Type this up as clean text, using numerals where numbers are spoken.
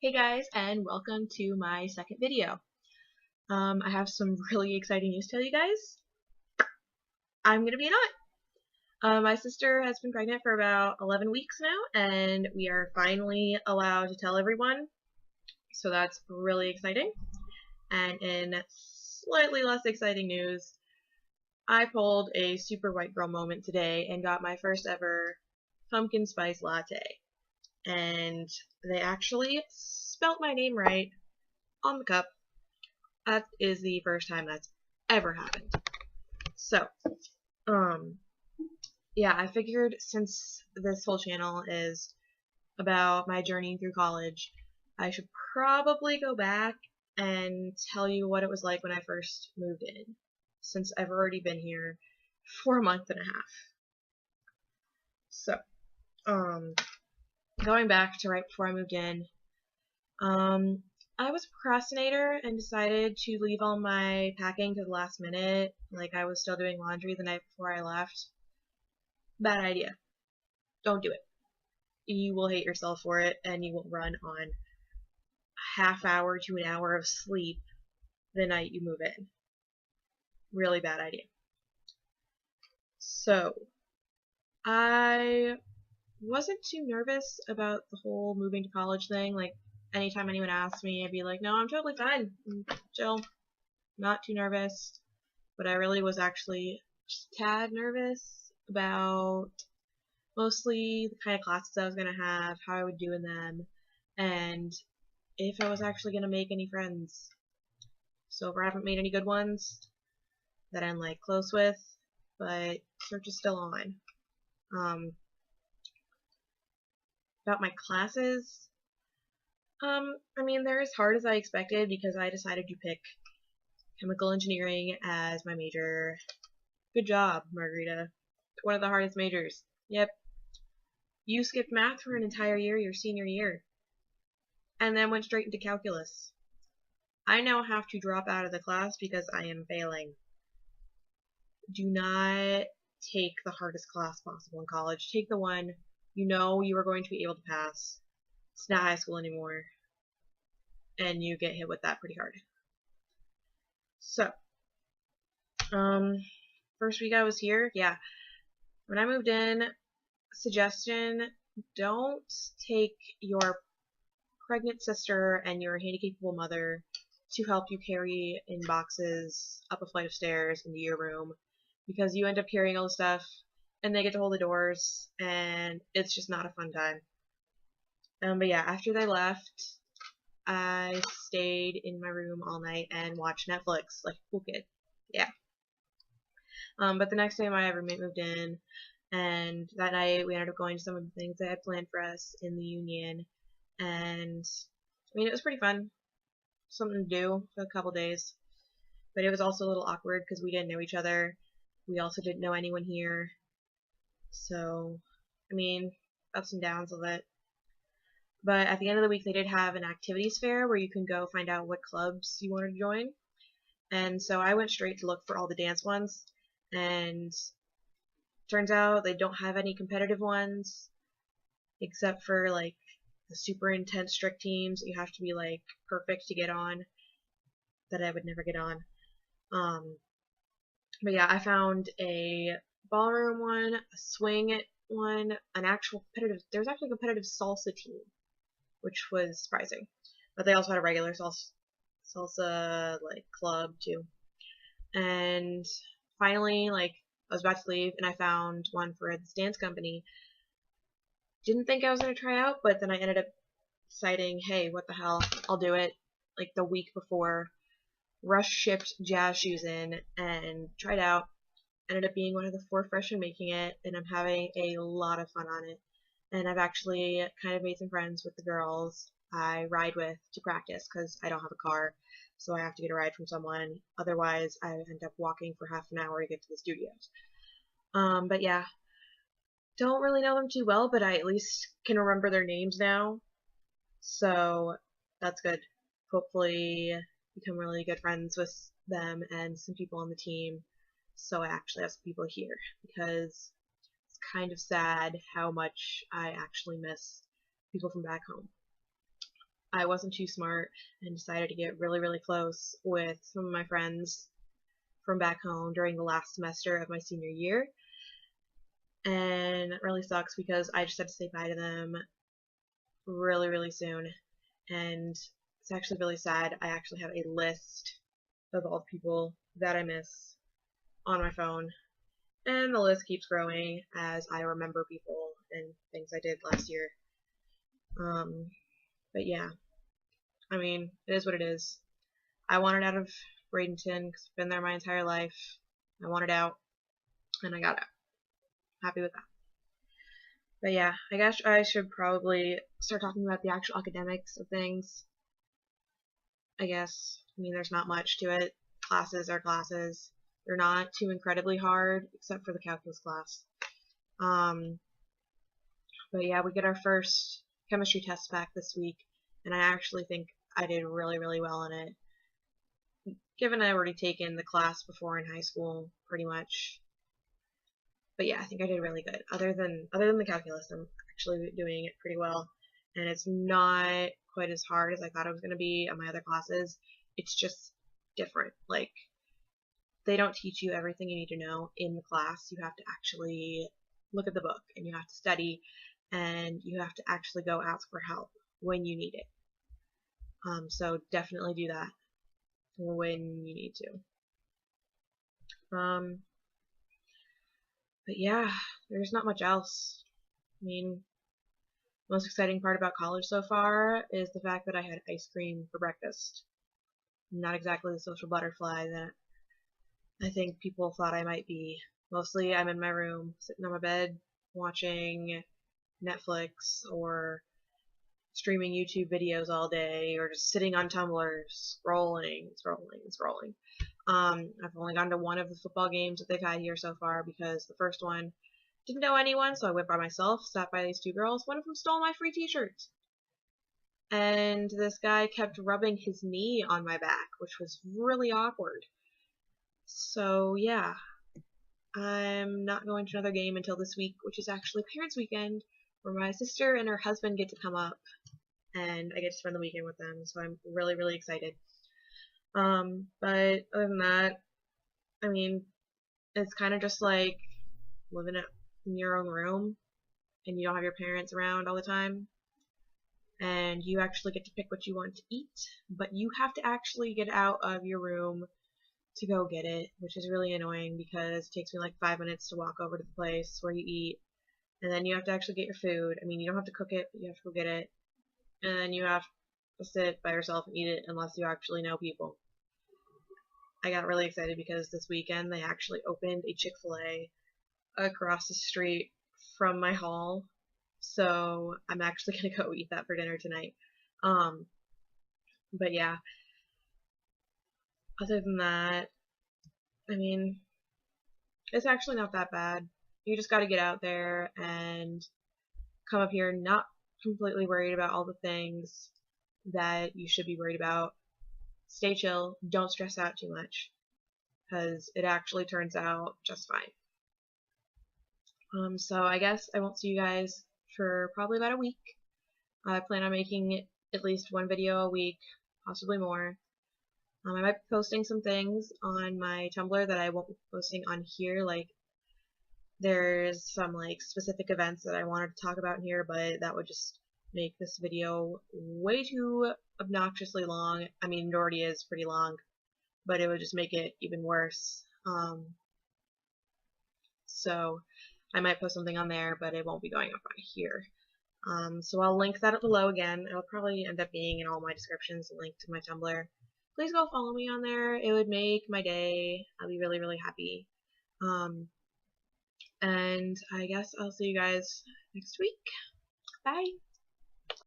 Hey guys, and welcome to my second video. I have some really exciting news to tell you guys. I'm gonna be an aunt. My sister has been pregnant for about 11 weeks now, and we are finally allowed to tell everyone, so that's really exciting. And in slightly less exciting news, I pulled a super white girl moment today and got my first ever pumpkin spice latte. And they actually spelt my name right on the cup. That is the first time that's ever happened. So, um, yeah, I figured since this whole channel is about my journey through college, I should probably go back and tell you what it was like when I first moved in, since I've already been here for a month and a half. So, um, going back to right before I moved in, um, I was a procrastinator and decided to leave all my packing to the last minute. Like I was still doing laundry the night before I left. Bad idea. Don't do it. You will hate yourself for it and you will run on a half hour to an hour of sleep the night you move in. Really bad idea. So, I wasn't too nervous about the whole moving to college thing. Like, anytime anyone asked me, I'd be like, no, I'm totally fine. I'm chill. Not too nervous. But I really was actually just a tad nervous about mostly the kind of classes I was going to have, how I would do in them, and if I was actually going to make any friends. So far I haven't made any good ones that I'm like close with, but search is still on. About my classes, I mean they're as hard as I expected because I decided to pick chemical engineering as my major. Good job, Margarita. One of the hardest majors. Yep. You skipped math for an entire year your senior year, and then went straight into calculus. I now have to drop out of the class because I am failing. Do not take the hardest class possible in college. Take the one you know you are going to be able to pass. It's not high school anymore, and you get hit with that pretty hard. So, um, first week I was here, yeah. When I moved in, suggestion, don't take your pregnant sister and your handicapable mother to help you carry in boxes up a flight of stairs into your room because you end up carrying all the stuff and they get to hold the doors and it's just not a fun time. But yeah, after they left, I stayed in my room all night and watched Netflix like a cool kid. Yeah. But the next day my roommate moved in, and that night we ended up going to some of the things they had planned for us in the union, and I mean it was pretty fun. Something to do for a couple days. But it was also a little awkward because we didn't know each other. We also didn't know anyone here. So, I mean, ups and downs of it. But at the end of the week, they did have an activities fair where you can go find out what clubs you wanted to join. And so I went straight to look for all the dance ones. And turns out they don't have any competitive ones except for like the super intense strict teams that you have to be like perfect to get on that I would never get on. But yeah, I found a ballroom one, a swing one, an actual competitive. There was actually a competitive salsa team, which was surprising. But they also had a regular salsa like club too. And finally, like I was about to leave, and I found one for this dance company. Didn't think I was gonna try out, but then I ended up deciding, hey, what the hell, I'll do it. Like the week before, rush shipped jazz shoes in and tried out. Ended up being one of the 4 freshmen making it, and I'm having a lot of fun on it. And I've actually kind of made some friends with the girls I ride with to practice because I don't have a car, so I have to get a ride from someone. Otherwise, I end up walking for half an hour to get to the studios. But yeah, don't really know them too well, but I at least can remember their names now, so that's good. Hopefully, become really good friends with them and some people on the team. So I actually have some people here because it's kind of sad how much I actually miss people from back home. I wasn't too smart and decided to get really, really close with some of my friends from back home during the last semester of my senior year. And it really sucks because I just had to say bye to them really, really soon. And it's actually really sad. I actually have a list of all the people that I miss on my phone. And the list keeps growing as I remember people and things I did last year. But yeah, I mean, it is what it is. I wanted out of Bradenton because I've been there my entire life. I wanted out, and I got out. Happy with that. But yeah, I guess I should probably start talking about the actual academics of things. I guess. I mean, there's not much to it. Classes are classes. They're not too incredibly hard, except for the calculus class. But yeah, we get our first chemistry test back this week, and I actually think I did really, really well in it. Given I already taken the class before in high school, pretty much. But yeah, I think I did really good. Other than the calculus, I'm actually doing it pretty well, and it's not quite as hard as I thought it was going to be on my other classes. It's just different. Like, they don't teach you everything you need to know in the class. You have to actually look at the book, and you have to study, and you have to actually go ask for help when you need it. So definitely do that when you need to. But yeah, there's not much else. I mean, the most exciting part about college so far is the fact that I had ice cream for breakfast. Not exactly the social butterfly that I think people thought I might be. Mostly I'm in my room, sitting on my bed, watching Netflix or streaming YouTube videos all day, or just sitting on Tumblr, scrolling. I've only gone to one of the football games that they've had here so far because the first one didn't know anyone, so I went by myself, sat by these two girls. One of them stole my free t-shirt. And this guy kept rubbing his knee on my back, which was really awkward. So yeah, I'm not going to another game until this week, which is actually Parents' Weekend, where my sister and her husband get to come up, and I get to spend the weekend with them, so I'm really, really excited. But other than that, I mean, it's kind of just like living in your own room, and you don't have your parents around all the time, and you actually get to pick what you want to eat, but you have to actually get out of your room to go get it, which is really annoying because it takes me like 5 minutes to walk over to the place where you eat, and then you have to actually get your food. I mean, you don't have to cook it, but you have to go get it, and then you have to sit by yourself and eat it unless you actually know people. I got really excited because this weekend they actually opened a Chick-fil-A across the street from my hall, so I'm actually gonna go eat that for dinner tonight. But yeah, other than that, I mean, it's actually not that bad. You just gotta get out there and come up here not completely worried about all the things that you should be worried about. Stay chill, don't stress out too much, because it actually turns out just fine. So I guess I won't see you guys for probably about a week. I plan on making at least one video a week, possibly more. I might be posting some things on my Tumblr that I won't be posting on here, like there's some like specific events that I wanted to talk about in here, but that would just make this video way too obnoxiously long. I mean, it already is pretty long, but it would just make it even worse. So I might post something on there, but it won't be going up on here. So I'll link that up below again. It'll probably end up being in all my descriptions, a link to my Tumblr. Please go follow me on there. It would make my day. I'll be really, really happy. And I guess I'll see you guys next week. Bye!